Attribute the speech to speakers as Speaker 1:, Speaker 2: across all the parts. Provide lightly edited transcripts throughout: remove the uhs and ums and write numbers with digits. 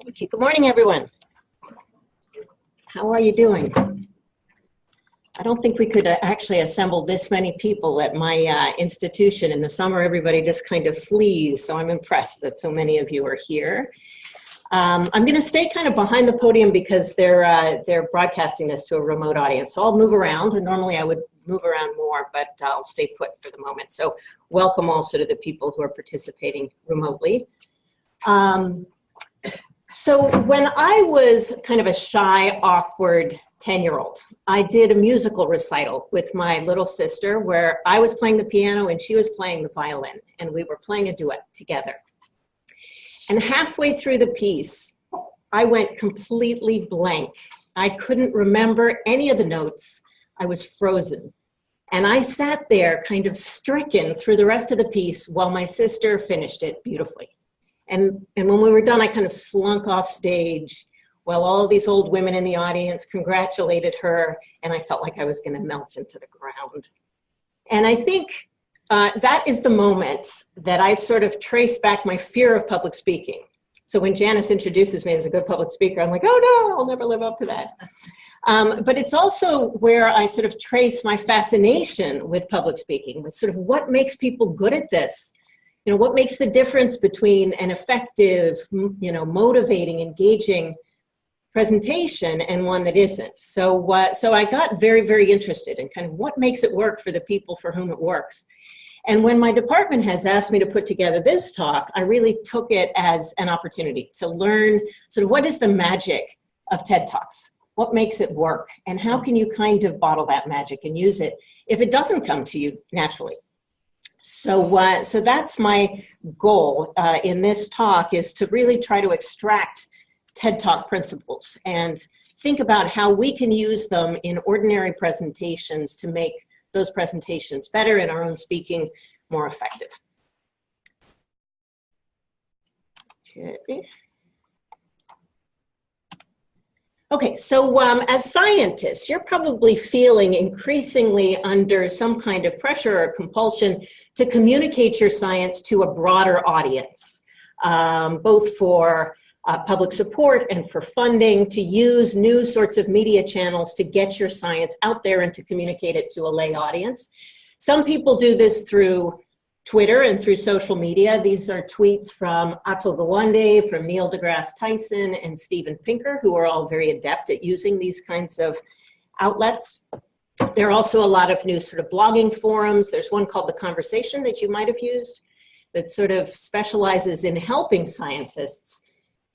Speaker 1: Thank you. Good morning, everyone. How are you doing? I don't think we could actually assemble this many people at my institution. In the summer, everybody just kind of flees, so I'm impressed that so many of you are here. I'm going to stay kind of behind the podium because they're broadcasting this to a remote audience. So I'll move around, and normally I would move around more, but I'll stay put for the moment. So welcome also to the people who are participating remotely. So when I was kind of a shy, awkward 10-year-old, I did a musical recital with my little sister where I was playing the piano and she was playing the violin, and we were playing a duet together. And halfway through the piece, I went completely blank. I couldn't remember any of the notes. I was frozen. And I sat there kind of stricken through the rest of the piece while my sister finished it beautifully. And when we were done, I kind of slunk off stage while all of these old women in the audience congratulated her, and I felt like I was going to melt into the ground. And I think that is the moment that I sort of trace back my fear of public speaking. So when Janice introduces me as a good public speaker, I'm like, oh no, I'll never live up to that. But it's also where I sort of trace my fascination with public speaking, with sort of what makes people good at this. You know, what makes the difference between an effective, motivating, engaging presentation and one that isn't. So I got very, very interested in kind of what makes it work for the people for whom it works. And when my department heads asked me to put together this talk, I really took it as an opportunity to learn sort of what is the magic of TED Talks? What makes it work? And how can you kind of bottle that magic and use it if it doesn't come to you naturally? So that's my goal in this talk, is to really try to extract TED Talk principles and think about how we can use them in ordinary presentations to make those presentations better and our own speaking more effective. Okay, so as scientists, you're probably feeling increasingly under some kind of pressure or compulsion to communicate your science to a broader audience, both for public support and for funding, to use new sorts of media channels to get your science out there and to communicate it to a lay audience. Some people do this through Twitter and through social media. These are tweets from Atul Gawande, from Neil deGrasse Tyson, and Steven Pinker, who are all very adept at using these kinds of outlets. There are also a lot of new sort of blogging forums. There's one called The Conversation that you might have used that sort of specializes in helping scientists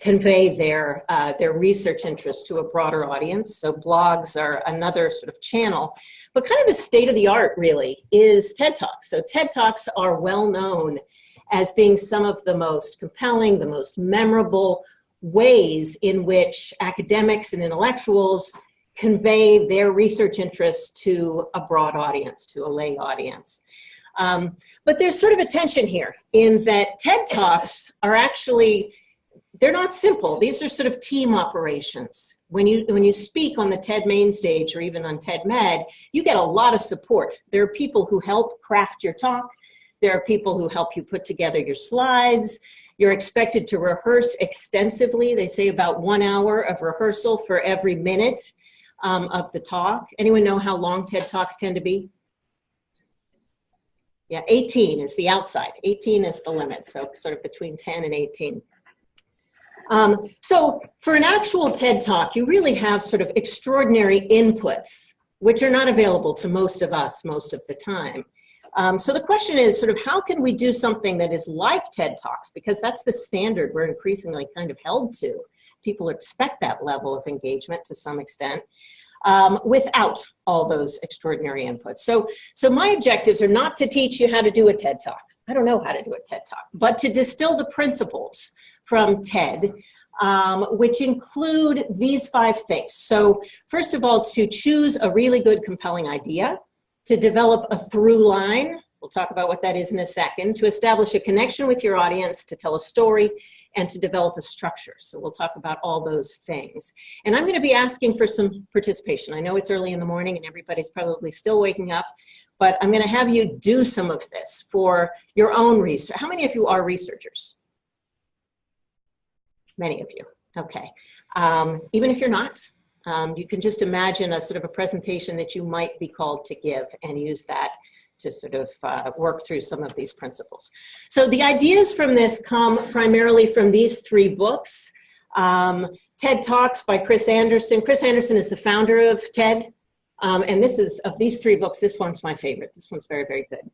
Speaker 1: convey their research interests to a broader audience. So blogs are another sort of channel. But kind of the state of the art, really, is TED Talks. So TED Talks are well known as being some of the most compelling, the most memorable ways in which academics and intellectuals convey their research interests to a broad audience, to a lay audience. But there's sort of a tension here in that TED Talks are actually, they're not simple. These are sort of team operations. When you speak on the TED main stage or even on TED Med, you get a lot of support. There are people who help craft your talk. There are people who help you put together your slides. You're expected to rehearse extensively. They say about 1 hour of rehearsal for every minute of the talk. Anyone know how long TED Talks tend to be? Yeah, 18 is the outside. 18 is the limit, so sort of between 10 and 18. So for an actual TED Talk, you really have sort of extraordinary inputs, which are not available to most of us most of the time. So the question is sort of how can we do something that is like TED Talks, because that's the standard we're increasingly kind of held to. People expect that level of engagement to some extent, without all those extraordinary inputs. So my objectives are not to teach you how to do a TED Talk. I don't know how to do a TED Talk, but to distill the principles from TED, which include these 5 things. So first of all, to choose a really good, compelling idea, to develop a through line, we'll talk about what that is in a second, to establish a connection with your audience, to tell a story, and to develop a structure. So we'll talk about all those things. And I'm going to be asking for some participation. I know it's early in the morning and everybody's probably still waking up, but I'm going to have you do some of this for your own research. How many of you are researchers? Many of you. Okay. Even if you're not, you can just imagine a sort of a presentation that you might be called to give and use that to sort of work through some of these principles. So the ideas from this come primarily from these 3 books. TED Talks by Chris Anderson. Chris Anderson is the founder of TED. And this is, of these 3 books, this one's my favorite. This one's very, very good.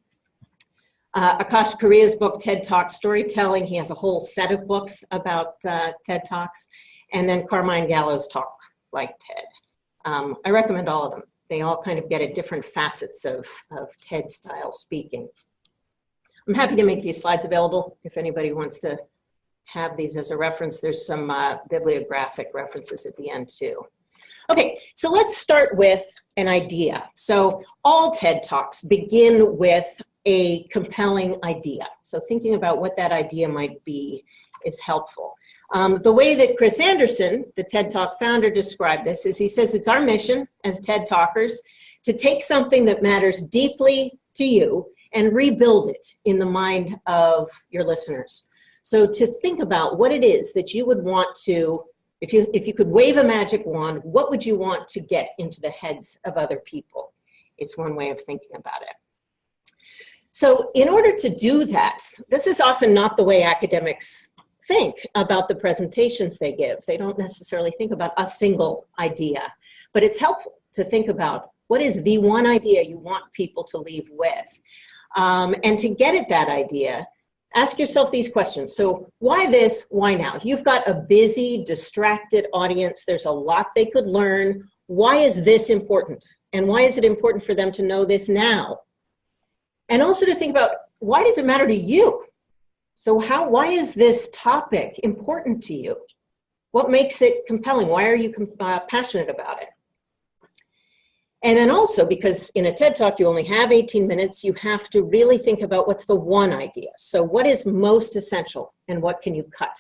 Speaker 1: Akash Korea's book, TED Talks Storytelling. He has a whole set of books about TED Talks. And then Carmine Gallo's Talk Like TED. I recommend all of them. They all kind of get at different facets of TED style speaking. I'm happy to make these slides available if anybody wants to have these as a reference. There's some bibliographic references at the end too. Okay, so let's start with an idea. So all TED Talks begin with a compelling idea. So thinking about what that idea might be is helpful. The way that Chris Anderson, the TED Talk founder, described this is he says it's our mission as TED Talkers to take something that matters deeply to you and rebuild it in the mind of your listeners. So to think about what it is that you would want to, if you could wave a magic wand, what would you want to get into the heads of other people? It's one way of thinking about it. So in order to do that, this is often not the way academics think about the presentations they give. They don't necessarily think about a single idea, but it's helpful to think about what is the one idea you want people to leave with. And to get at that idea, ask yourself these questions. So why this, why now? You've got a busy, distracted audience. There's a lot they could learn. Why is this important? And why is it important for them to know this now? And also to think about, why does it matter to you? So why is this topic important to you? What makes it compelling? Why are you passionate about it? And then also, because in a TED Talk you only have 18 minutes, you have to really think about what's the one idea. So what is most essential and what can you cut?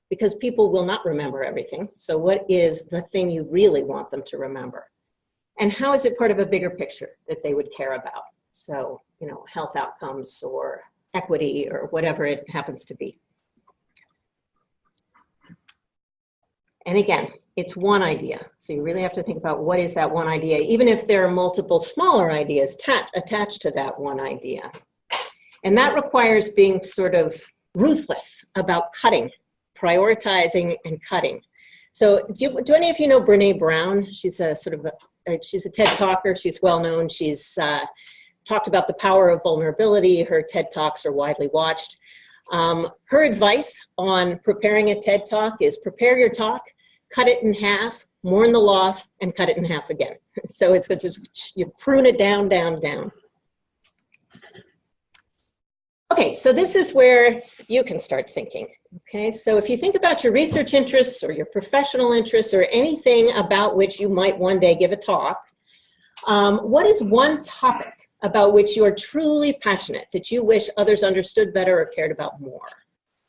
Speaker 1: Because people will not remember everything. So what is the thing you really want them to remember? And how is it part of a bigger picture that they would care about? So, health outcomes or equity or whatever it happens to be. And again, it's one idea. So you really have to think about what is that one idea, even if there are multiple smaller ideas attached to that one idea. And that requires being sort of ruthless about cutting, prioritizing and cutting. So do any of you know Brene Brown? She's a she's a TED talker. She's well known. She's talked about the power of vulnerability. Her TED Talks are widely watched. Her advice on preparing a TED Talk is prepare your talk, cut it in half, mourn the loss, and cut it in half again. So it's just, you prune it down, down, down. Okay, so this is where you can start thinking. Okay, so if you think about your research interests or your professional interests or anything about which you might one day give a talk, what is one topic about which you are truly passionate, that you wish others understood better or cared about more?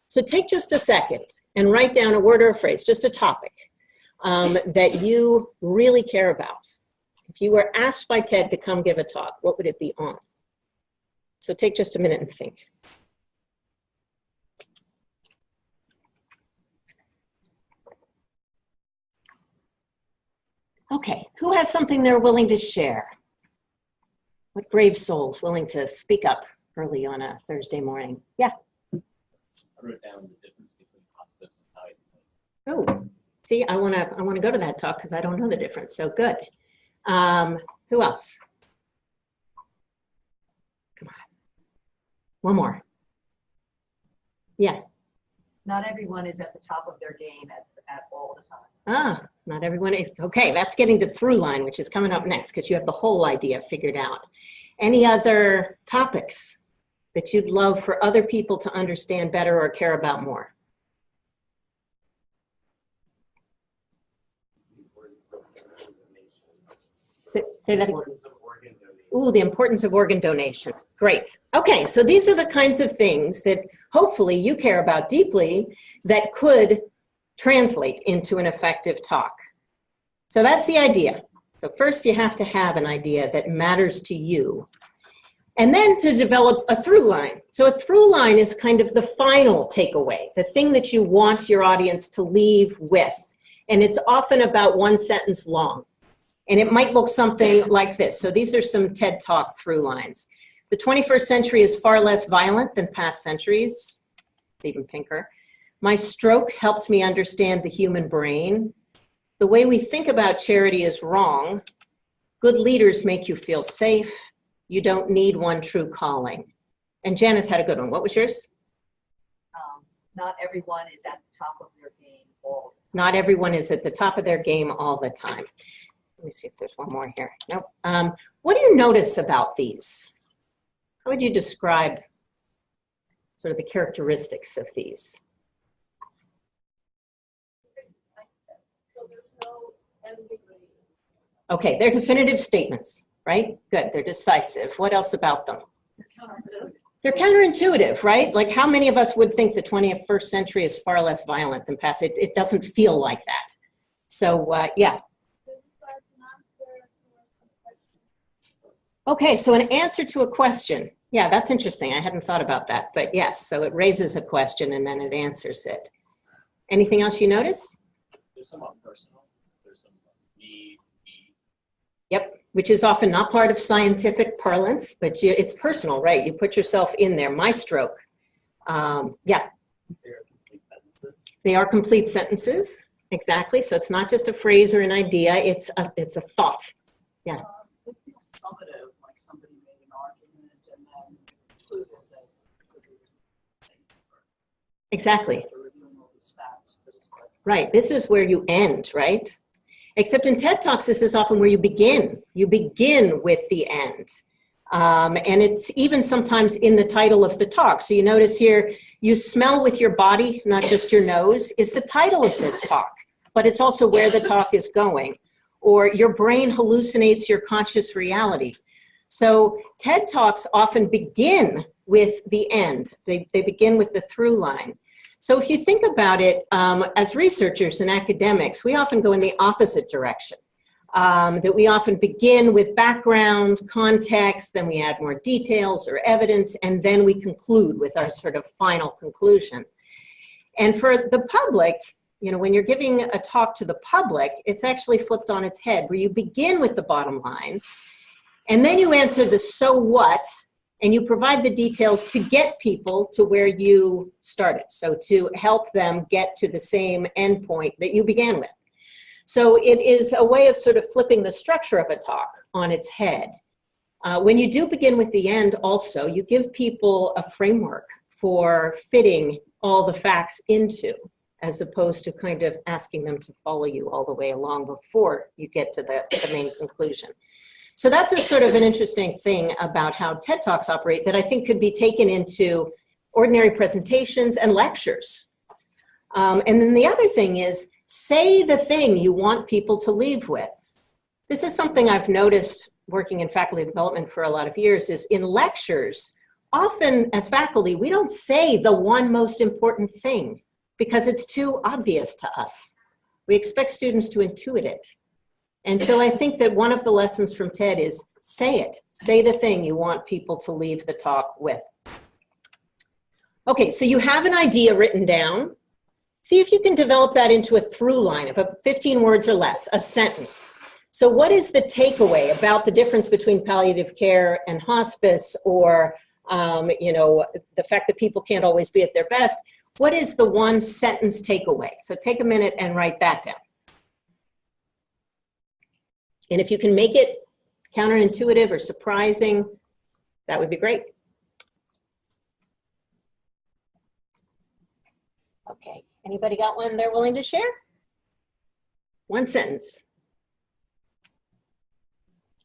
Speaker 1: So take just a second and write down a word or a phrase, just a topic that you really care about. If you were asked by TED to come give a talk, what would it be on? So take just a minute and think. Okay, who has something they're willing to share? What brave souls willing to speak up early on a Thursday morning? Yeah.
Speaker 2: I wrote down the difference between hospice and diagnosis.
Speaker 1: Oh, see, I want to go to that talk because I don't know the difference. So good. Who else? Come on. One more. Yeah.
Speaker 3: Not everyone is at the top of their game at all the time.
Speaker 1: Ah, not everyone is. Okay, that's getting to through line, which is coming up next because you have the whole idea figured out. Any other topics that you'd love for other people to understand better or care about more? Say that again. Ooh, the importance of organ donation. Great. Okay, so these are the kinds of things that hopefully you care about deeply that could translate into an effective talk. So that's the idea. So first you have to have an idea that matters to you. And then to develop a through line. So a through line is kind of the final takeaway, the thing that you want your audience to leave with. And it's often about one sentence long. And it might look something like this. So these are some TED Talk through lines. The 21st century is far less violent than past centuries. Steven Pinker. My stroke helped me understand the human brain. The way we think about charity is wrong. Good leaders make you feel safe. You don't need one true calling. And Janice had a good one. What was yours?
Speaker 3: Not everyone is at the top of their game all the time.
Speaker 1: Not everyone is at the top of their game all the time. Let me see if there's one more here. Nope. What do you notice about these? How would you describe sort of the characteristics of these? Okay, they're definitive statements, right? Good, they're decisive. What else about them? They're counterintuitive, right? Like how many of us would think the 21st century is far less violent than past? It doesn't feel like that. So yeah. Okay, so an answer to a question. Yeah, that's interesting. I hadn't thought about that, but yes, so it raises a question and then it answers it. Anything else you notice?
Speaker 2: There's some personal. There's some me.
Speaker 1: Yep, which is often not part of scientific parlance, but it's personal, right? You put yourself in there. My stroke. Yeah.
Speaker 2: They're complete sentences.
Speaker 1: They are complete sentences, exactly. So it's not just a phrase or an idea, it's a thought. Yeah.
Speaker 4: It feels summative, like somebody made an argument and then concluded that
Speaker 1: Exactly.
Speaker 4: they're reviewing all the stats.
Speaker 1: Right, this is where you end, right? Except in TED Talks, this is often where you begin. You begin with the end. And it's even sometimes in the title of the talk. So you notice here, you smell with your body, not just your nose, is the title of this talk, but it's also where the talk is going. Or your brain hallucinates your conscious reality. So TED Talks often begin with the end. They begin with the through line. So if you think about it, as researchers and academics, we often go in the opposite direction. That we often begin with background, context, then we add more details or evidence, and then we conclude with our sort of final conclusion. And for the public, you know, when you're giving a talk to the public, it's actually flipped on its head, where you begin with the bottom line, and then you answer the so what, and you provide the details to get people to where you started. So to help them get to the same endpoint that you began with. So it is a way of sort of flipping the structure of a talk on its head. When you do begin with the end also, you give people a framework for fitting all the facts into, as opposed to kind of asking them to follow you all the way along before you get to the main conclusion. So that's a sort of an interesting thing about how TED Talks operate that I think could be taken into ordinary presentations and lectures. And then the other thing is, say the thing you want people to leave with. This is something I've noticed working in faculty development for a lot of years, is in lectures, often as faculty, we don't say the one most important thing because it's too obvious to us. We expect students to intuit it. And so I think that one of the lessons from TED is say it. Say the thing you want people to leave the talk with. Okay, so you have an idea written down. See if you can develop that into a through line of 15 words or less, a sentence. So what is the takeaway about the difference between palliative care and hospice, or you know, the fact that people can't always be at their best? What is the one sentence takeaway? So take a minute and write that down. And if you can make it counterintuitive or surprising, that would be great. Okay, anybody got one they're willing to share? One sentence.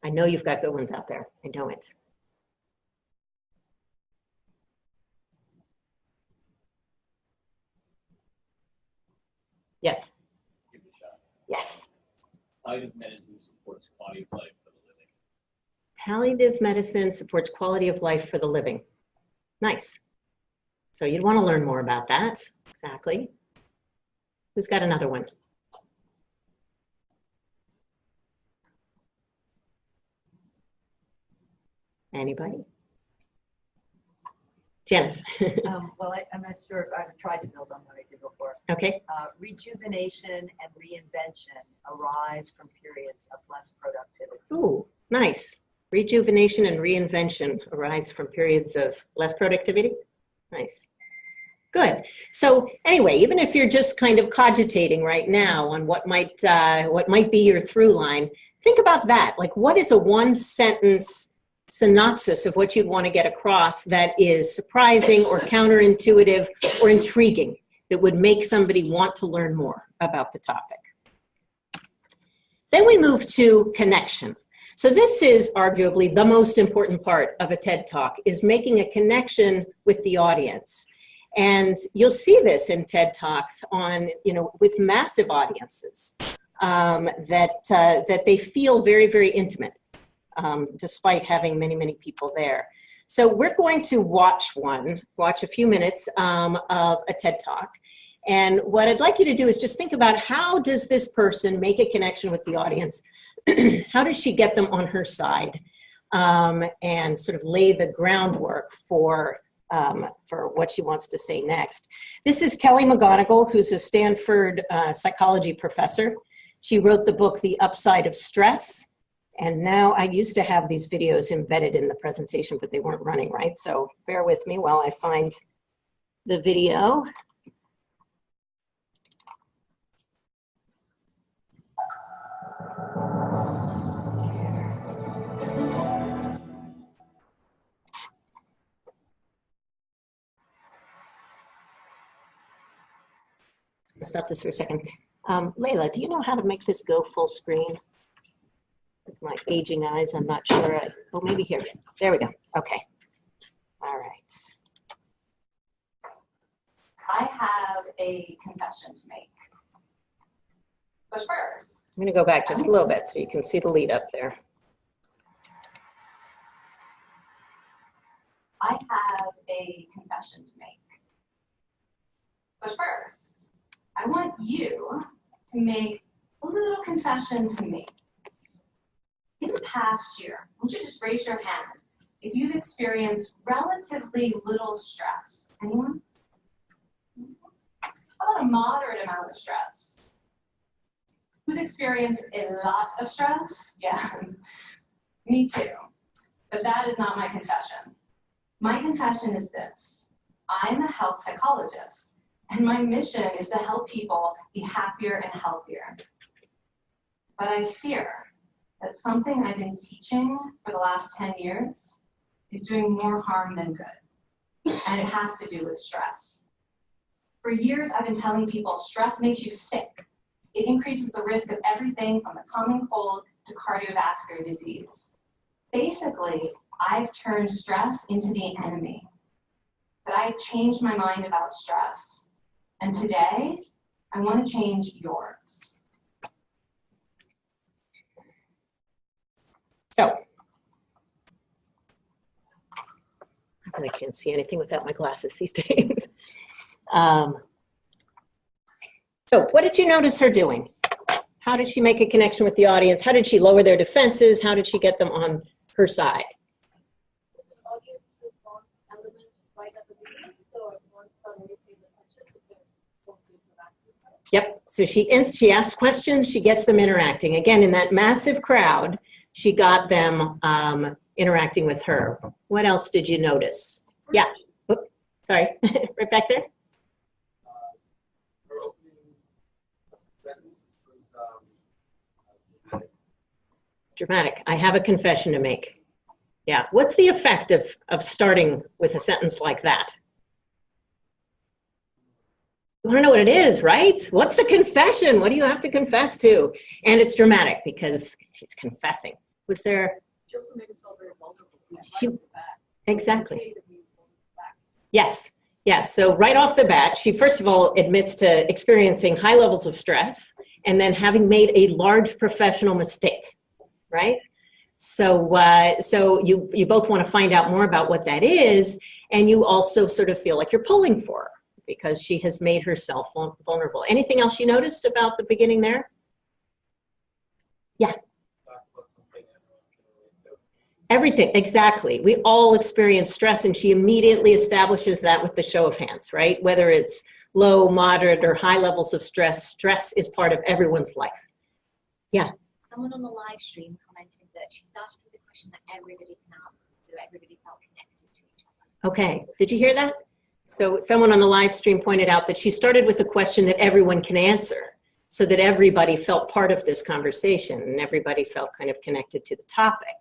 Speaker 1: I know you've got good ones out there. I know it. Yes.
Speaker 2: Give it a shot.
Speaker 1: Yes.
Speaker 2: Palliative medicine supports quality of life for the living.
Speaker 1: Palliative medicine supports quality of life for the living. Nice. So you'd want to learn more about that. Exactly. Who's got another one? Anybody? Janice.
Speaker 3: Well, I'm not sure. I've tried to build on what I did before.
Speaker 1: Okay.
Speaker 3: Rejuvenation and reinvention arise from periods of less productivity.
Speaker 1: Ooh, nice. Rejuvenation and reinvention arise from periods of less productivity. Nice. Good. So anyway, even if you're just kind of cogitating right now on what might be your through line, think about that. Like, what is a one-sentence synopsis of what you'd want to get across that is surprising or counterintuitive or intriguing that would make somebody want to learn more about the topic? Then we move to connection. So this is arguably the most important part of a TED Talk, is making a connection with the audience. And you'll see this in TED Talks on, with massive audiences, that they feel very, very intimate, despite having many, many people there. So we're going to watch a few minutes of a TED Talk. And what I'd like you to do is just think about, how does this person make a connection with the audience? How does she get them on her side, and sort of lay the groundwork for what she wants to say next? This is Kelly McGonigal, who's a Stanford psychology professor. She wrote the book, The Upside of Stress. And now, I used to have these videos embedded in the presentation, but they weren't running right. So bear with me while I find the video. I'll stop this for a second. Layla, do you know how to make this go full screen? With my aging eyes, I'm not sure. Oh, maybe here. There we go. Okay. All right.
Speaker 5: I have a confession to make. But first,
Speaker 1: I'm going to go back just a little bit so you can see the lead up there.
Speaker 5: I have a confession to make. But first, I want you to make a little confession to me. In the past year, would you just raise your hand if you've experienced relatively little stress? Anyone? How about a moderate amount of stress? Who's experienced a lot of stress? Yeah, me too. But that is not my confession. My confession is this: I'm a health psychologist, and my mission is to help people be happier and healthier. But I fear that something I've been teaching for the last 10 years is doing more harm than good, and it has to do with stress. For years, I've been telling people stress makes you sick. It increases the risk of everything from the common cold to cardiovascular disease. Basically, I've turned stress into the enemy. But I've changed my mind about stress. And today, I want to change yours.
Speaker 1: So, I really can't see anything without my glasses these days. So what did you notice her doing? How did she make a connection with the audience? How did she lower their defenses? How did she get them on her side?
Speaker 6: This audience response element right at the beginning, so everyone suddenly pays attention to they're supposed to interact with her.
Speaker 1: Yep, so she asks questions, she gets them interacting. Again, in that massive crowd, she got them interacting with her. What else did you notice? Yeah, oops, sorry, right back there.
Speaker 7: Her opening sentence was
Speaker 1: Dramatic. I have a confession to make. Yeah, what's the effect of starting with a sentence like that? You want to know what it is, right? What's the confession? What do you have to confess to? And it's dramatic because she's confessing. Was there?
Speaker 4: She also made herself very vulnerable.
Speaker 1: She,
Speaker 4: Right off the bat.
Speaker 1: exactly.
Speaker 4: Okay to be vulnerable.
Speaker 1: Yes. Yes. So right off the bat, she first of all admits to experiencing high levels of stress and then having made a large professional mistake, right? So, so you both want to find out more about what that is, and you also sort of feel like you're pulling for her because she has made herself vulnerable. Anything else you noticed about the beginning there? Yeah.
Speaker 7: talk about something everyone can relate to.
Speaker 1: Everything, exactly. We all experience stress, and she immediately establishes that with the show of hands, right? Whether it's low, moderate, or high levels of stress, stress is part of everyone's life. Yeah.
Speaker 8: Someone on the live stream commented that she started with a question that everybody can answer, so everybody felt connected to each other.
Speaker 1: Okay, did you hear that? So someone on the live stream pointed out that she started with a question that everyone can answer, so that everybody felt part of this conversation and everybody felt kind of connected to the topic.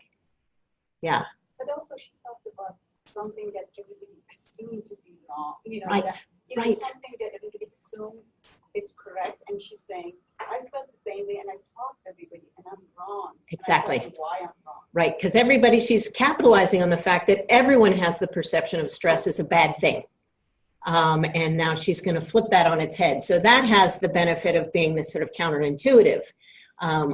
Speaker 1: Yeah.
Speaker 4: But also she talked about something that everybody assumed to be wrong. You know,
Speaker 1: Right,
Speaker 4: that,
Speaker 1: right.
Speaker 4: something that everybody assumed it's correct. And she's saying, I felt the same way and I taught everybody and I'm wrong.
Speaker 1: Exactly.
Speaker 4: I tell you why I'm wrong.
Speaker 1: Right, because everybody, she's capitalizing on the fact that everyone has the perception of stress as a bad thing. And now she's going to flip that on its head. So that has the benefit of being this sort of counterintuitive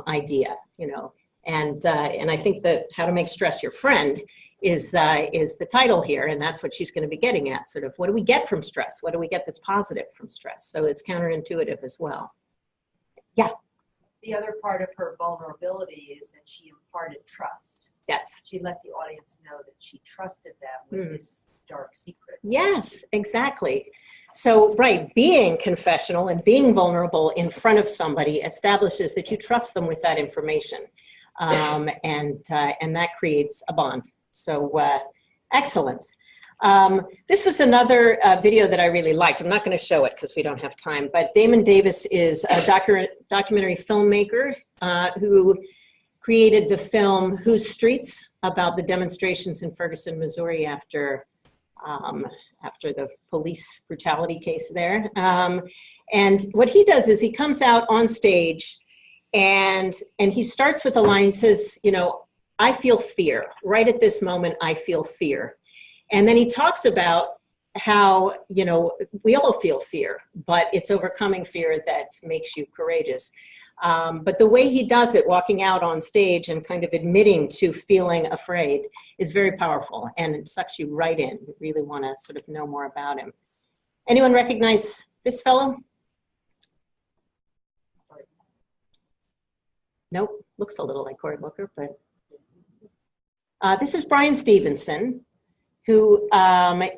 Speaker 1: idea, you know. And I think that How to Make Stress Your Friend is the title here, and that's what she's going to be getting at. Sort of, what do we get from stress? What do we get that's positive from stress? So it's counterintuitive as well. Yeah.
Speaker 3: The other part of her vulnerability is that she imparted trust.
Speaker 1: Yes.
Speaker 3: She let the audience know that she trusted them with this dark secret.
Speaker 1: Yes, exactly. So, right, being confessional and being vulnerable in front of somebody establishes that you trust them with that information. And that creates a bond. So excellent. This was another video that I really liked. I'm not going to show it because we don't have time, but Damon Davis is a documentary filmmaker who created the film Whose Streets, about the demonstrations in Ferguson, Missouri after the police brutality case there. And what he does is he comes out on stage and he starts with a line. He says, you know, I feel fear. Right at this moment, I feel fear. And then he talks about how, you know, we all feel fear, but it's overcoming fear that makes you courageous. But the way he does it, walking out on stage and kind of admitting to feeling afraid, is very powerful, and it sucks you right in. You really want to sort of know more about him. Anyone recognize this fellow? Nope, looks a little like Cory Booker, but this is Brian Stevenson, who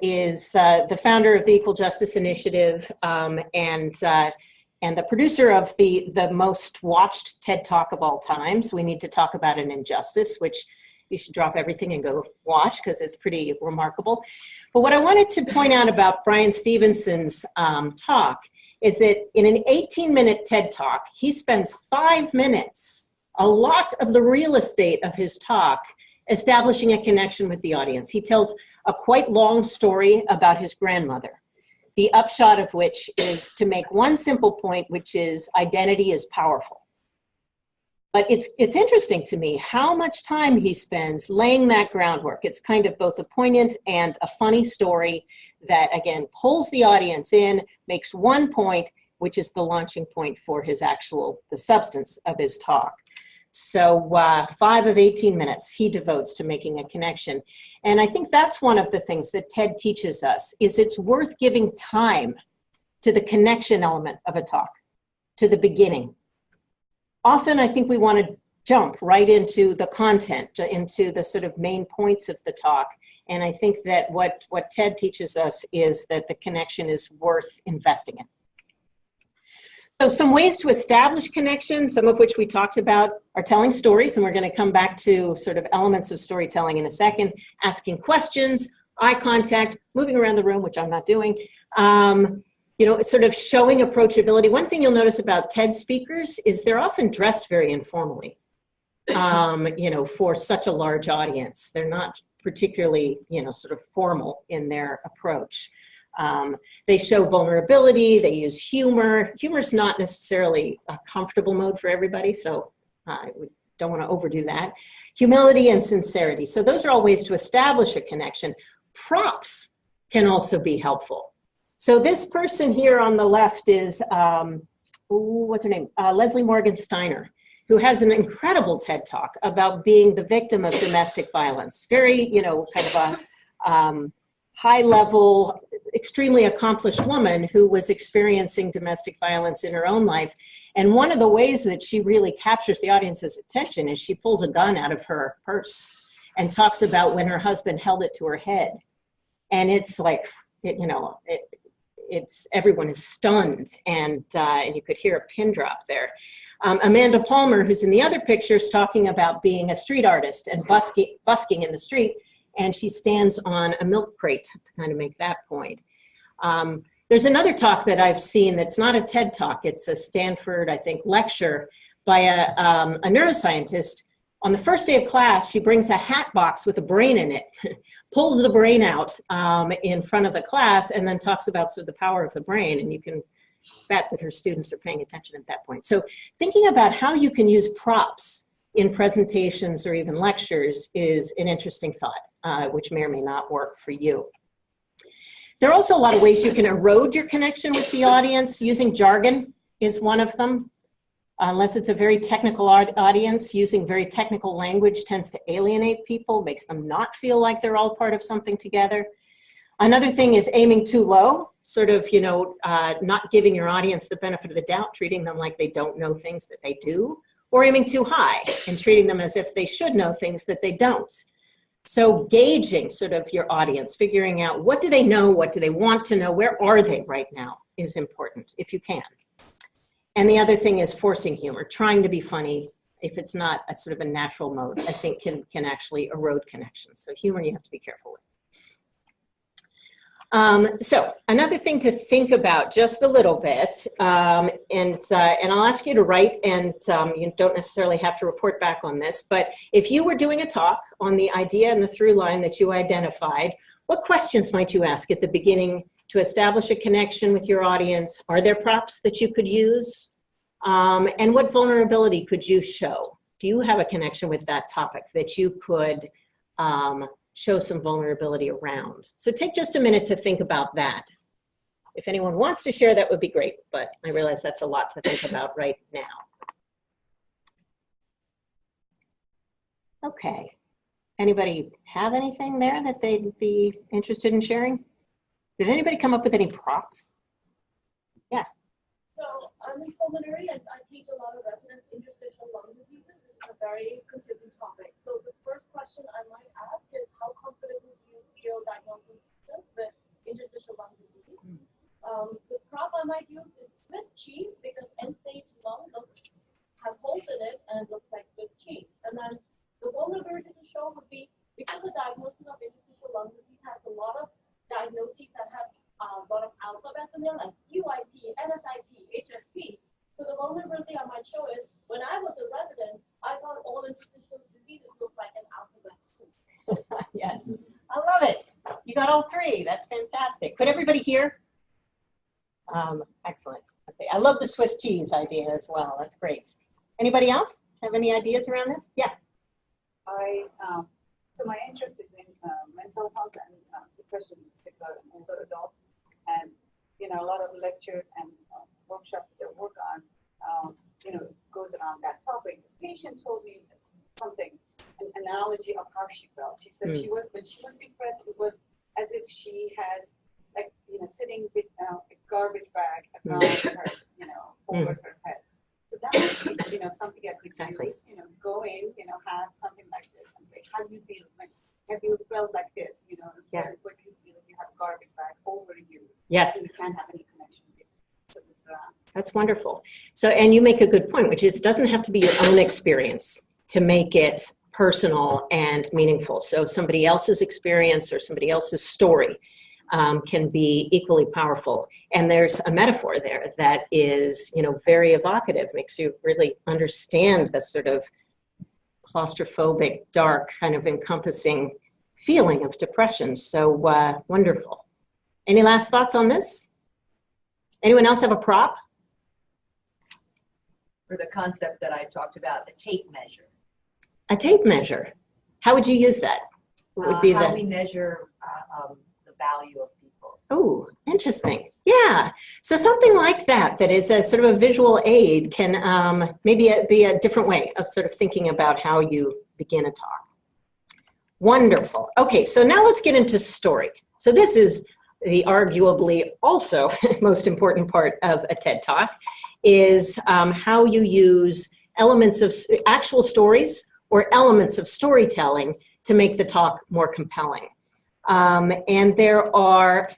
Speaker 1: is the founder of the Equal Justice Initiative and the producer of the most watched TED Talk of all time. So we need to talk about an injustice, which you should drop everything and go watch because it's pretty remarkable. But what I wanted to point out about Brian Stevenson's talk is that in an 18-minute TED Talk, he spends 5 minutes, a lot of the real estate of his talk, establishing a connection with the audience. He tells a quite long story about his grandmother, the upshot of which is to make one simple point, which is identity is powerful. But it's interesting to me how much time he spends laying that groundwork. It's kind of both a poignant and a funny story that, again, pulls the audience in, makes one point, which is the launching point for the substance of his talk. So 5 of 18 minutes he devotes to making a connection. And I think that's one of the things that TED teaches us, is it's worth giving time to the connection element of a talk, to the beginning. Often I think we want to jump right into the content, into the sort of main points of the talk. And I think that what TED teaches us is that the connection is worth investing in. So some ways to establish connection, some of which we talked about, are telling stories, and we're going to come back to sort of elements of storytelling in a second, asking questions, eye contact, moving around the room, which I'm not doing, you know, sort of showing approachability. One thing you'll notice about TED speakers is they're often dressed very informally, you know, for such a large audience. They're not particularly, you know, sort of formal in their approach. They show vulnerability, they use humor. Humor's not necessarily a comfortable mode for everybody, so I don't want to overdo that. Humility and sincerity. So those are all ways to establish a connection. Props can also be helpful. So this person here on the left is, what's her name? Leslie Morgan Steiner, who has an incredible TED Talk about being the victim of domestic violence. Very, you know, kind of a high-level, extremely accomplished woman who was experiencing domestic violence in her own life. And one of the ways that she really captures the audience's attention is she pulls a gun out of her purse and talks about when her husband held it to her head. And it's like, it's everyone is stunned, and you could hear a pin drop there. Amanda Palmer, who's in the other pictures, talking about being a street artist and busking in the street, and she stands on a milk crate to kind of make that point. There's another talk that I've seen that's not a TED Talk. It's a Stanford, I think, lecture by a neuroscientist. On the first day of class, she brings a hat box with a brain in it, pulls the brain out in front of the class, and then talks about sort of the power of the brain. And you can bet that her students are paying attention at that point. So thinking about how you can use props in presentations or even lectures is an interesting thought, which may or may not work for you. There are also a lot of ways you can erode your connection with the audience. Using jargon is one of them. Unless it's a very technical audience, using very technical language tends to alienate people, makes them not feel like they're all part of something together. Another thing is aiming too low, sort of, not giving your audience the benefit of the doubt, treating them like they don't know things that they do, or aiming too high and treating them as if they should know things that they don't. So gauging sort of your audience, figuring out what do they know, what do they want to know, where are they right now is important if you can. And the other thing is forcing humor, trying to be funny. If it's not a sort of a natural mode, I think can actually erode connections. So humor you have to be careful with. So another thing to think about just a little bit, and I'll ask you to write, and you don't necessarily have to report back on this, but if you were doing a talk on the idea and the through line that you identified, what questions might you ask at the beginning to establish a connection with your audience? Are there props that you could use? And what vulnerability could you show? Do you have a connection with that topic that you could show some vulnerability around? So take just a minute to think about that. If anyone wants to share, that would be great, but I realize that's a lot to think about right now. Okay. Anybody have anything there that they'd be interested in sharing? Did anybody come up with any props? Yeah.
Speaker 6: So I'm in pulmonary and I teach a lot of residents interstitial lung diseases, which is a very confusing topic. So the first question I might ask is, how comfortable do you feel diagnosing patients with interstitial lung disease? The prop I might use is Swiss cheese, because end-stage lung has holes in it and looks like Swiss cheese. And then the vulnerability to show would be, because the diagnosis of interstitial lung disease has a lot of diagnoses that have a lot of alphabets in there, like UIP, NSIP, HSP. So the vulnerability I might show is, when I was a resident, I thought all interstitial diseases looked like an alphabet soup.
Speaker 1: Yeah, I love it. You got all three. That's fantastic. Could everybody hear? Excellent. Okay, I love the Swiss cheese idea as well. That's great. Anybody else have any ideas around this? Yeah.
Speaker 4: So my interest is in mental health and depression, particularly in older adults, and a lot of lectures and workshops that I work on, goes around that topic. The patient told me something, an analogy of how she felt. She said when she was depressed, it was as if she has, sitting with a garbage bag around her, over her head. So that would be, something I could use, go in, have something like this and say, how do you feel? Have you felt like this? What do you feel if you have a garbage bag over you?
Speaker 1: Yes.
Speaker 4: And you can't have any connection with it. So
Speaker 1: that's wonderful. So, and you make a good point, which is, it doesn't have to be your own experience to make it personal and meaningful. So somebody else's experience or somebody else's story can be equally powerful. And there's a metaphor there that is, very evocative, makes you really understand the sort of claustrophobic, dark, kind of encompassing feeling of depression. So wonderful. Any last thoughts on this? Anyone else have a prop?
Speaker 3: For the concept that I talked about, a tape measure.
Speaker 1: A tape measure. How would you use that? What would be
Speaker 3: how we measure the value of people.
Speaker 1: Oh, interesting. Yeah. So something like that is a sort of a visual aid can maybe be a different way of sort of thinking about how you begin a talk. Wonderful. Okay, so now let's get into story. So this is the arguably also most important part of a TED Talk, is how you use elements of actual stories or elements of storytelling to make the talk more compelling. And there are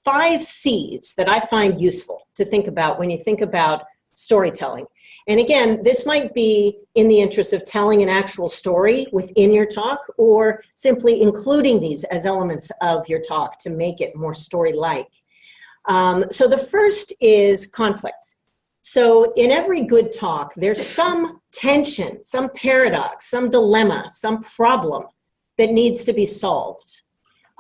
Speaker 1: 5 C's that I find useful to think about when you think about storytelling. And again, this might be in the interest of telling an actual story within your talk, or simply including these as elements of your talk to make it more story-like. So the first is conflict. So in every good talk, there's some tension, some paradox, some dilemma, some problem that needs to be solved.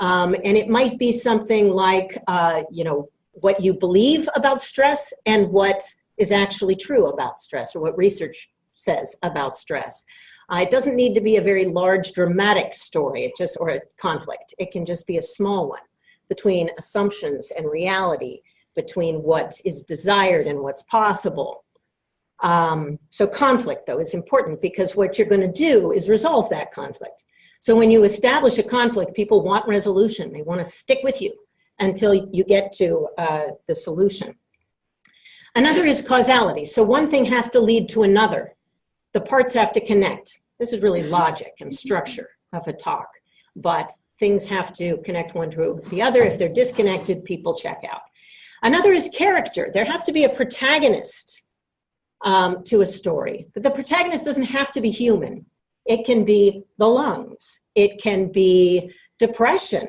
Speaker 1: And it might be something like, what you believe about stress and what is actually true about stress, or what research says about stress. It doesn't need to be a very large dramatic story, or a conflict. It can just be a small one between assumptions and reality, between what is desired and what's possible. So conflict, though, is important, because what you're going to do is resolve that conflict. So when you establish a conflict, people want resolution. They want to stick with you until you get to the solution. Another is causality. So one thing has to lead to another. The parts have to connect. This is really logic and structure of a talk, but things have to connect one to the other. If they're disconnected, people check out. Another is character. There has to be a protagonist to a story, but the protagonist doesn't have to be human. It can be the lungs. It can be depression.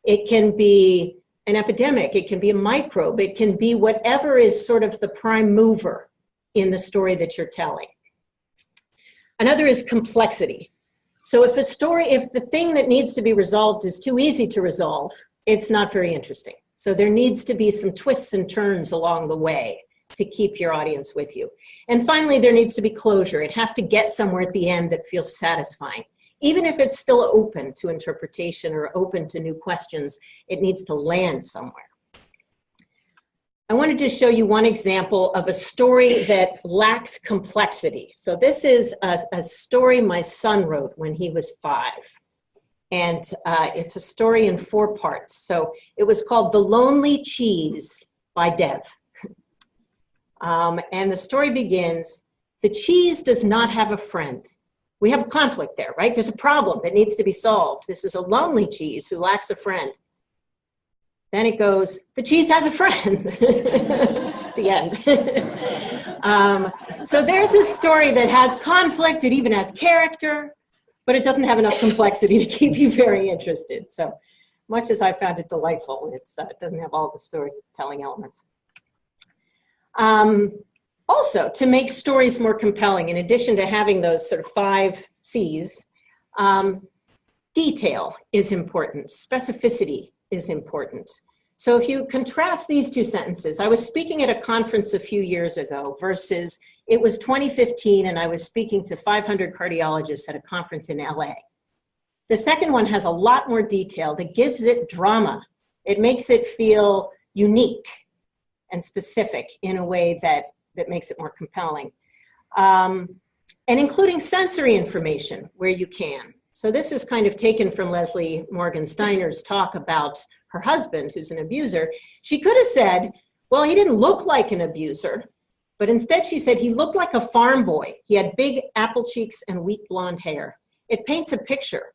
Speaker 1: It can be an epidemic. It can be a microbe. It can be whatever is sort of the prime mover in the story that you're telling. Another is complexity. So if the thing that needs to be resolved is too easy to resolve, it's not very interesting. So there needs to be some twists and turns along the way to keep your audience with you. And finally, there needs to be closure. It has to get somewhere at the end that feels satisfying. Even if it's still open to interpretation or open to new questions, it needs to land somewhere. I wanted to show you one example of a story that lacks complexity. So this is a story my son wrote when he was 5. And it's a story in 4 parts. So it was called The Lonely Cheese by Dev. And the story begins, the cheese does not have a friend. We have a conflict there, right? There's a problem that needs to be solved. This is a lonely cheese who lacks a friend. Then it goes, the cheese has a friend. The end. So there's a story that has conflict, it even has character, but it doesn't have enough complexity to keep you very interested. So much as I found it delightful, it doesn't have all the storytelling elements. Also, to make stories more compelling, in addition to having those sort of 5 C's, detail is important. Specificity is important. So if you contrast these 2 sentences, I was speaking at a conference a few years ago versus it was 2015 and I was speaking to 500 cardiologists at a conference in LA. The second one has a lot more detail that gives it drama. It makes it feel unique and specific in a way that makes it more compelling. And including sensory information where you can. So this is kind of taken from Leslie Morgan Steiner's talk about her husband, who's an abuser. She could have said, well, he didn't look like an abuser, but instead she said he looked like a farm boy. He had big apple cheeks and wheat blonde hair. It paints a picture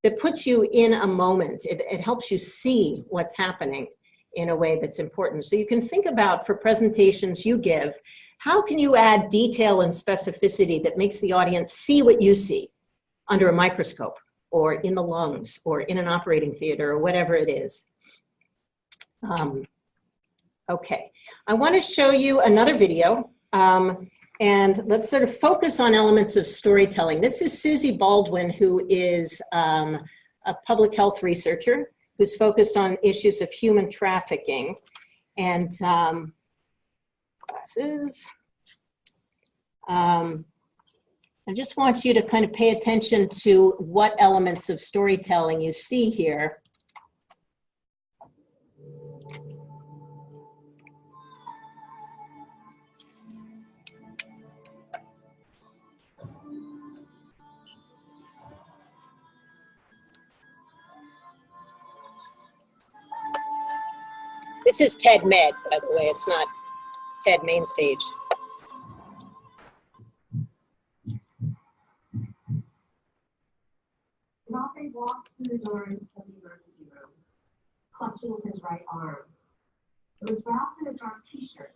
Speaker 1: that puts you in a moment. It helps you see what's happening in a way that's important. So you can think about, for presentations you give, how can you add detail and specificity that makes the audience see what you see under a microscope or in the lungs or in an operating theater or whatever it is. Okay, I want to show you another video and let's sort of focus on elements of storytelling. This is Susie Baldwin, who is a public health researcher who's focused on issues of human trafficking. And I just want you to kind of pay attention to what elements of storytelling you see here. This is TED Med, by the way. It's not TED Mainstage.
Speaker 9: Rafe walked through the doors of the emergency room, clutching his right arm. It was wrapped in a dark t-shirt,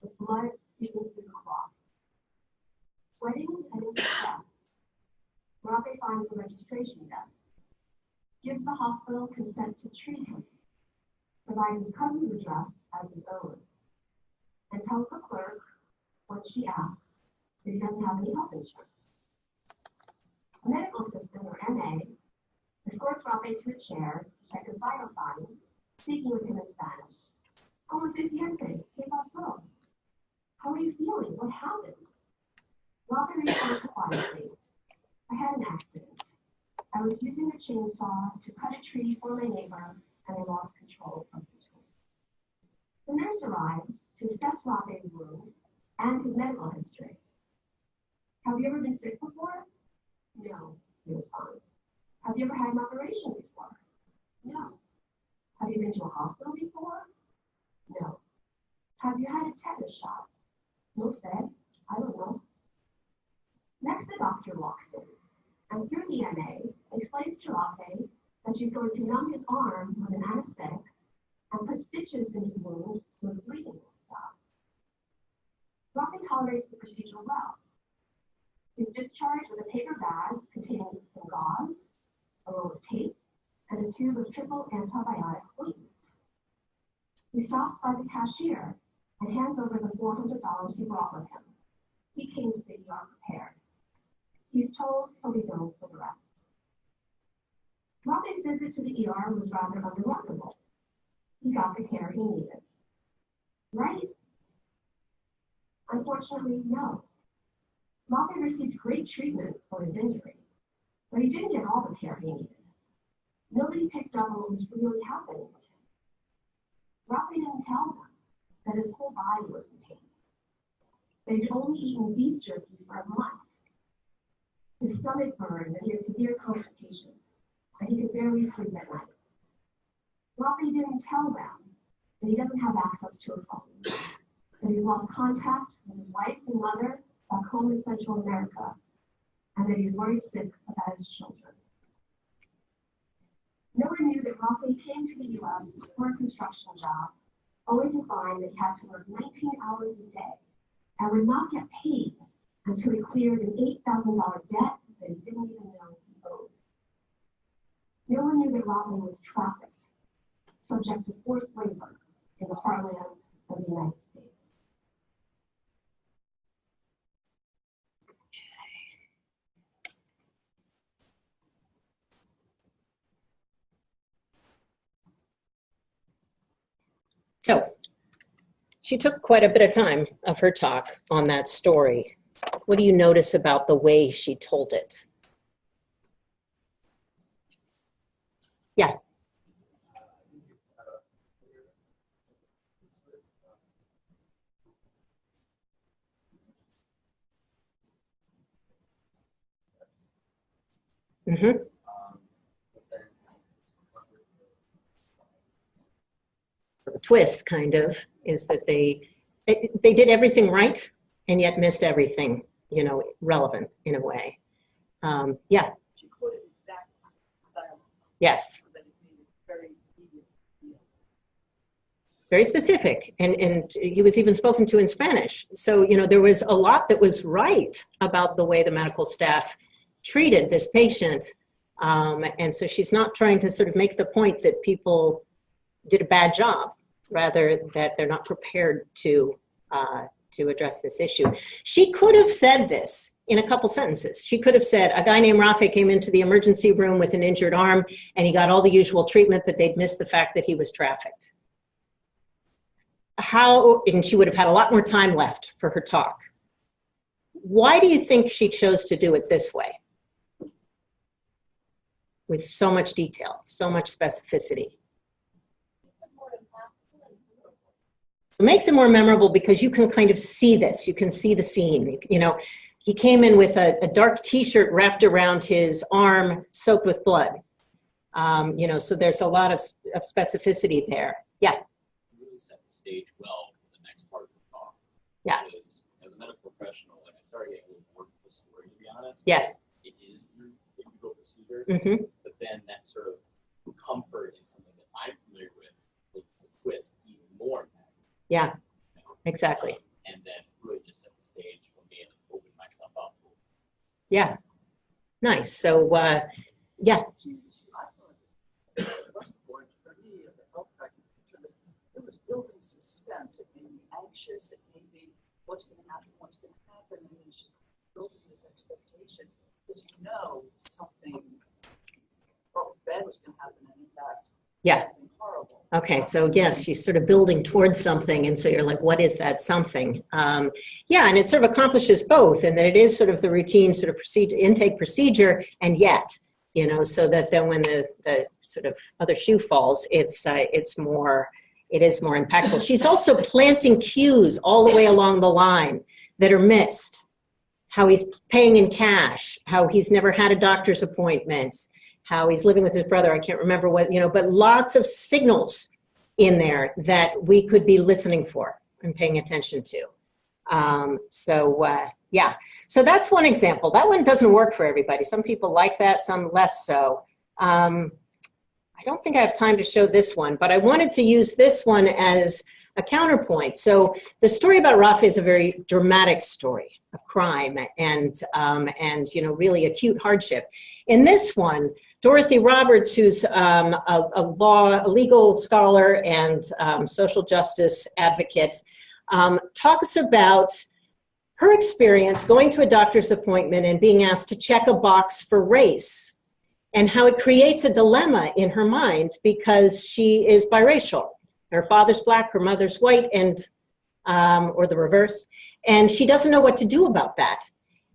Speaker 9: with blood seeping through the cloth. Sweating and in distress, Rafe finds the registration desk, gives the hospital consent to treat him, provides his cousin's address as his own, and tells the clerk, when she asks, that he doesn't have any health insurance. A medical assistant, or MA, escorts Rafe to a chair to check his vital signs, speaking with him in Spanish. ¿Cómo se siente? ¿Qué pasó? How are you feeling? What happened? Rafe responds quietly. I had an accident. I was using a chainsaw to cut a tree for my neighbor, and I lost control of the tool. The nurse arrives to assess Rafe's wound and his medical history. Have you ever been sick before? No, he responds. Have you ever had an operation before? No. Have you been to a hospital before? No. Have you had a tetanus shot? No said. I don't know. Next, the doctor walks in, and through the MA, explains to Rafe that she's going to numb his arm with an anesthetic and put stitches in his wound so the bleeding will stop. Rafe tolerates the procedure well. He's discharged with a paper bag containing some gauze, a roll of tape, and a tube of triple antibiotic ointment. He stops by the cashier and hands over the $400 he brought with him. He came to the ER prepared. He's told he'll be billed for the rest. Rafe's visit to the ER was rather unremarkable. He got the care he needed. Right? Unfortunately, no. Rafe received great treatment for his injury, but he didn't get all the care he needed. Nobody picked up on what was really happening with him. Rafe didn't tell them that his whole body was in pain. They'd only eaten beef jerky for a month. His stomach burned and he had severe constipation, and he could barely sleep at night. Rafe didn't tell them that he doesn't have access to a phone, that he's lost contact with his wife and mother back home in Central America, and that he's worried sick about his children. No one knew that Rafe came to the U.S. for a construction job, only to find that he had to work 19 hours a day and would not get paid until he cleared an $8,000 debt that he didn't even know he owed. No one knew that Rafe was trafficked, subject to forced labor in the heartland of the United States.
Speaker 1: So she took quite a bit of time of her talk on that story. What do you notice about the way she told it? Yeah. Mm-hmm. The twist, kind of, is that they did everything right and yet missed everything, relevant in a way. Yeah.
Speaker 3: She quoted exact dialogue.
Speaker 1: Yes.
Speaker 3: So that it made it very easy to feel.
Speaker 1: Very specific, and he was even spoken to in Spanish. So, there was a lot that was right about the way the medical staff treated this patient. And so she's not trying to sort of make the point that people did a bad job, rather that they're not prepared to address this issue. She could have said this in a couple sentences. She could have said, a guy named Rafe came into the emergency room with an injured arm and he got all the usual treatment, but they'd missed the fact that he was trafficked. And she would have had a lot more time left for her talk. Why do you think she chose to do it this way? With so much detail, so much specificity. It makes it more memorable because you can kind of see this. You can see the scene. He came in with a dark T-shirt wrapped around his arm, soaked with blood. So there's a lot of specificity there. Yeah.
Speaker 2: Really set the stage well for the next part of the talk.
Speaker 1: Yeah.
Speaker 2: Because as a medical professional, I started getting a little bored with the story, to be honest.
Speaker 1: Yeah.
Speaker 2: It is through the usual procedure.
Speaker 1: Mm-hmm.
Speaker 2: but then that sort of comfort in something that I'm familiar with will twist even more impactful.
Speaker 1: Yeah,
Speaker 2: You know?
Speaker 1: exactly.
Speaker 2: And then really just set the stage for me and open myself up.
Speaker 1: Yeah, nice. So, yeah.
Speaker 7: It wasn't boring for me as a health practitioner. It was building suspense. It made me anxious. It made me, what's going to happen, and it's just building this expectation because you know something bad was going to happen, and in fact,
Speaker 1: Yeah.
Speaker 7: something horrible.
Speaker 1: Okay, so yes, she's sort of building towards something, and so you're like, what is that something? Yeah, and it sort of accomplishes both, and that it is sort of the routine sort of intake procedure, and yet, you know, so that then when the sort of other shoe falls, it is more impactful. She's also planting cues all the way along the line that are missed. How he's paying in cash, how he's never had a doctor's appointment, how he's living with his brother. I can't remember what, you know, but lots of signals in there that we could be listening for and paying attention to. Yeah, so that's one example. That one doesn't work for everybody. Some people like that, some less so. I don't think I have time to show this one, but I wanted to use this one as a counterpoint. So the story about Rafa is a very dramatic story of crime and you know, really acute hardship. In this one, Dorothy Roberts, who's a legal scholar and social justice advocate, talks about her experience going to a doctor's appointment and being asked to check a box for race, and how it creates a dilemma in her mind because she is biracial. Her father's black, her mother's white, and or the reverse, and she doesn't know what to do about that.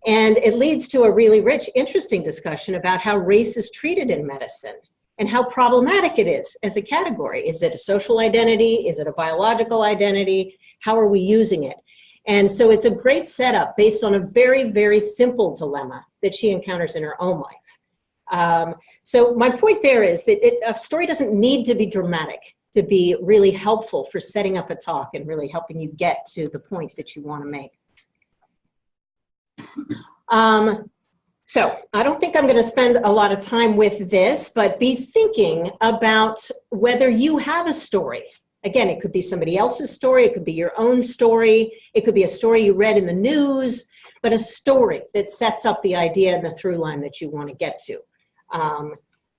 Speaker 1: And it leads to a really rich, interesting discussion about how race is treated in medicine and how problematic it is as a category. Is it a social identity? Is it a biological identity? How are we using it? And so it's a great setup based on a very, very simple dilemma that she encounters in her own life. So my point there is that a story doesn't need to be dramatic to be really helpful for setting up a talk and really helping you get to the point that you want to make. So I don't think I'm going to spend a lot of time with this, but be thinking about whether you have a story. Again, it could be somebody else's story, it could be your own story, it could be a story you read in the news, but a story that sets up the idea and the through line that you want to get to,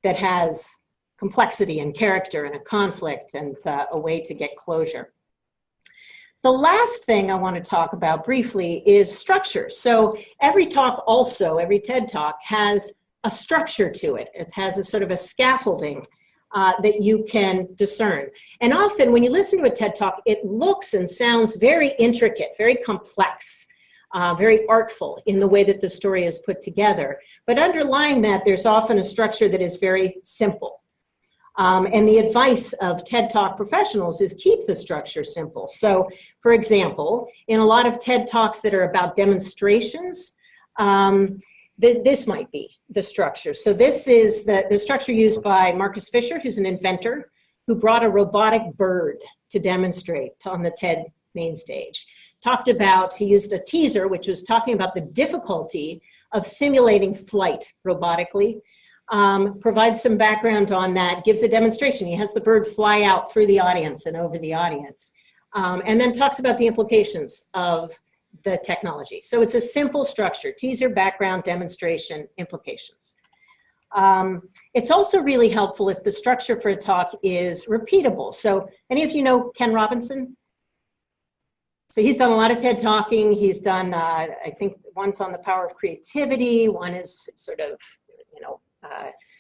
Speaker 1: that has complexity and character and a conflict and a way to get closure. The last thing I want to talk about briefly is structure. So every talk also, every TED Talk has a structure to it. It has a sort of a scaffolding that you can discern. And often when you listen to a TED Talk, it looks and sounds very intricate, very complex, very artful in the way that the story is put together. But underlying that, there's often a structure that is very simple. And the advice of TED Talk professionals is keep the structure simple. So, for example, in a lot of TED Talks that are about demonstrations, this might be the structure. So this is the structure used by Marcus Fisher, who's an inventor, who brought a robotic bird to demonstrate on the TED main stage. He used a teaser, which was talking about the difficulty of simulating flight robotically. Provides some background on that, gives a demonstration. He has the bird fly out through the audience and over the audience, and then talks about the implications of the technology. So it's a simple structure: teaser, background, demonstration, implications. It's also really helpful if the structure for a talk is repeatable. So any of you know Ken Robinson? So he's done a lot of TED Talking. He's done, I think, one's on the power of creativity. One is sort of, you know,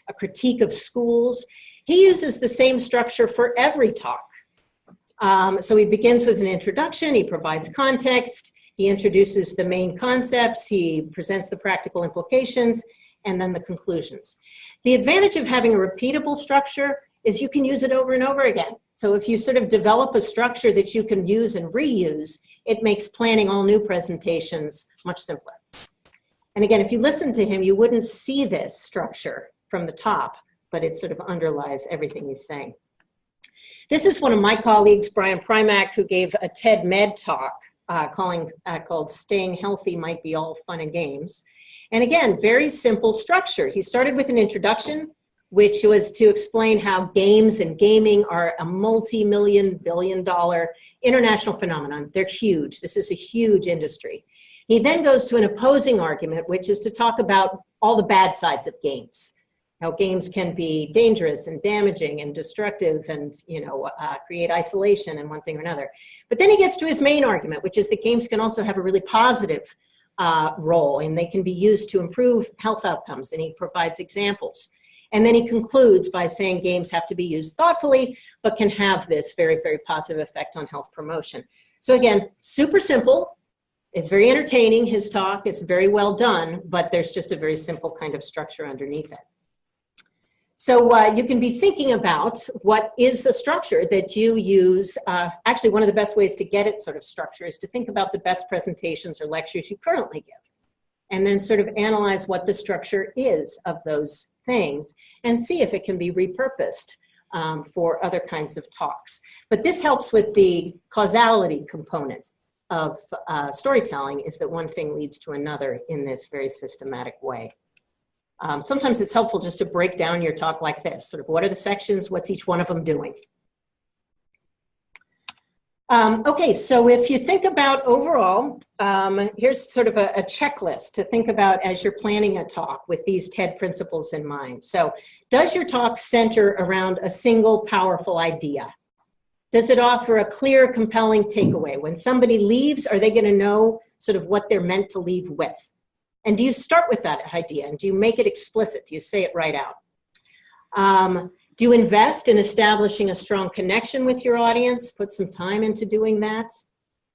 Speaker 1: a critique of schools. He uses the same structure for every talk. So he begins with an introduction, he provides context, he introduces the main concepts, he presents the practical implications, and then the conclusions. The advantage of having a repeatable structure is you can use it over and over again. So if you sort of develop a structure that you can use and reuse, it makes planning all new presentations much simpler. And again, if you listen to him, you wouldn't see this structure from the top, but it sort of underlies everything he's saying. This is one of my colleagues, Brian Primack, who gave a TED Med talk called Staying Healthy Might Be All Fun and Games. And again, very simple structure. He started with an introduction, which was to explain how games and gaming are a multi-million, billion-dollar international phenomenon. They're huge. This is a huge industry. He then goes to an opposing argument, which is to talk about all the bad sides of games. How games can be dangerous and damaging and destructive and, create isolation and one thing or another. But then he gets to his main argument, which is that games can also have a really positive role, and they can be used to improve health outcomes, and he provides examples. And then he concludes by saying games have to be used thoughtfully, but can have this very, very positive effect on health promotion. So again, super simple. It's very entertaining, his talk. It's very well done, but there's just a very simple kind of structure underneath it. So you can be thinking about what is the structure that you use. Actually, one of the best ways to get it sort of structure is to think about the best presentations or lectures you currently give, and then sort of analyze what the structure is of those things and see if it can be repurposed for other kinds of talks. But this helps with the causality component of storytelling, is that one thing leads to another in this very systematic way. Sometimes it's helpful just to break down your talk like this, sort of what are the sections, what's each one of them doing? Okay, so if you think about overall, here's sort of a checklist to think about as you're planning a talk with these TED principles in mind. So does your talk center around a single powerful idea? Does it offer a clear, compelling takeaway? When somebody leaves, are they going to know sort of what they're meant to leave with? And do you start with that idea? And do you make it explicit? Do you say it right out? Do you invest in establishing a strong connection with your audience? Put some time into doing that.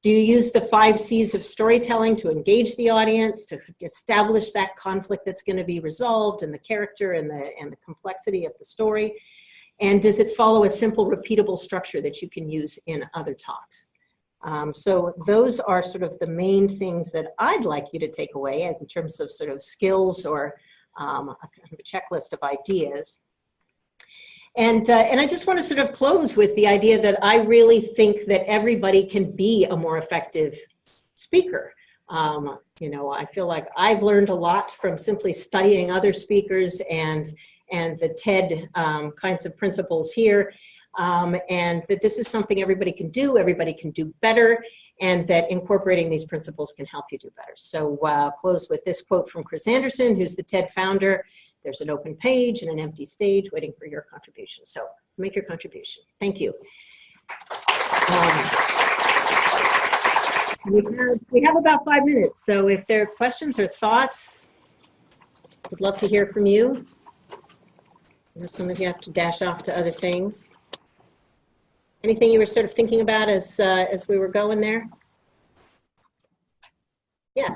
Speaker 1: Do you use the 5 C's of storytelling to engage the audience, to establish that conflict that's going to be resolved, and the character and the complexity of the story? And does it follow a simple, repeatable structure that you can use in other talks? So those are sort of the main things that I'd like you to take away as in terms of sort of skills or a checklist of ideas. And I just want to sort of close with the idea that I really think that everybody can be a more effective speaker. I feel like I've learned a lot from simply studying other speakers and the TED kinds of principles here. And that this is something everybody can do better, and that incorporating these principles can help you do better. So I'll close with this quote from Chris Anderson, who's the TED founder. There's an open page and an empty stage waiting for your contribution. So make your contribution. Thank you. We have about 5 minutes. So if there are questions or thoughts, I'd love to hear from you. I know some of you have to dash off to other things. Anything you were sort of thinking about as we were going there? Yeah.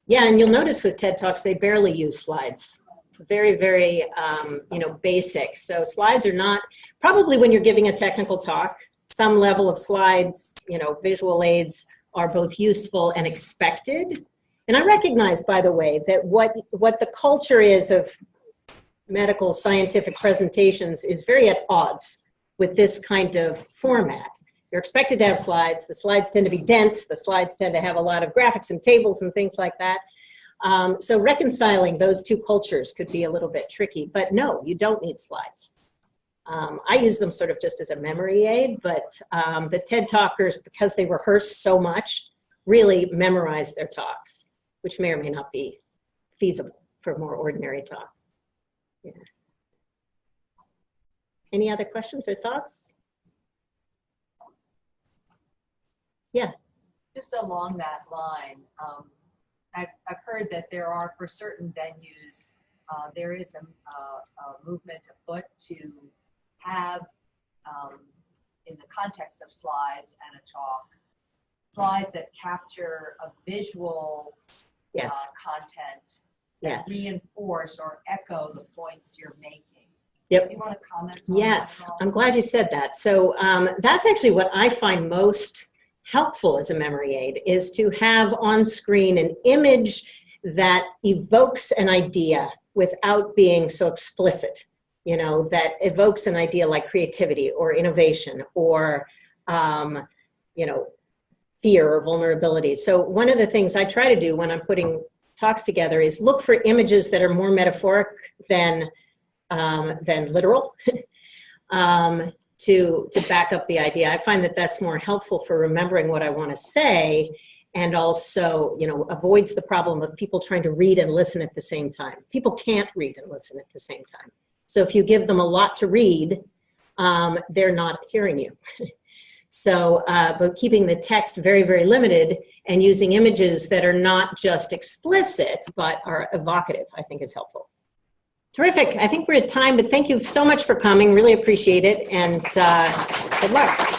Speaker 1: Yeah, and you'll notice with TED Talks, they barely use slides. Very, very, basic. So slides are not, probably when you're giving a technical talk, some level of slides, visual aids are both useful and expected. And I recognize, by the way, that what the culture is of medical scientific presentations is very at odds with this kind of format. You're expected to have slides. The slides tend to be dense. The slides tend to have a lot of graphics and tables and things like that. So reconciling those two cultures could be a little bit tricky. But no, you don't need slides. I use them sort of just as a memory aid, but the TED Talkers, because they rehearse so much, really memorize their talks, which may or may not be feasible for more ordinary talks. Yeah. Any other questions or thoughts? Yeah.
Speaker 3: Just along that line, I've heard that there are, for certain venues, there is a movement afoot to have, in the context of slides and a talk, slides that capture a visual content that reinforce or echo the points you're making.
Speaker 1: Yep.
Speaker 3: You want to comment on
Speaker 1: Yes,
Speaker 3: that?
Speaker 1: I'm glad you said that. So that's actually what I find most helpful as a memory aid, is to have on screen an image that evokes an idea without being so explicit, you know, that evokes an idea like creativity or innovation or, you know, fear or vulnerability. So one of the things I try to do when I'm putting talks together is look for images that are more metaphoric than literal to back up the idea. I find that that's more helpful for remembering what I want to say, and also, you know, avoids the problem of people trying to read and listen at the same time. People can't read and listen at the same time. So if you give them a lot to read, they're not hearing you. So, but keeping the text very, very limited and using images that are not just explicit, but are evocative, I think is helpful. Terrific. I think we're at time, but thank you so much for coming. Really appreciate it. And good luck.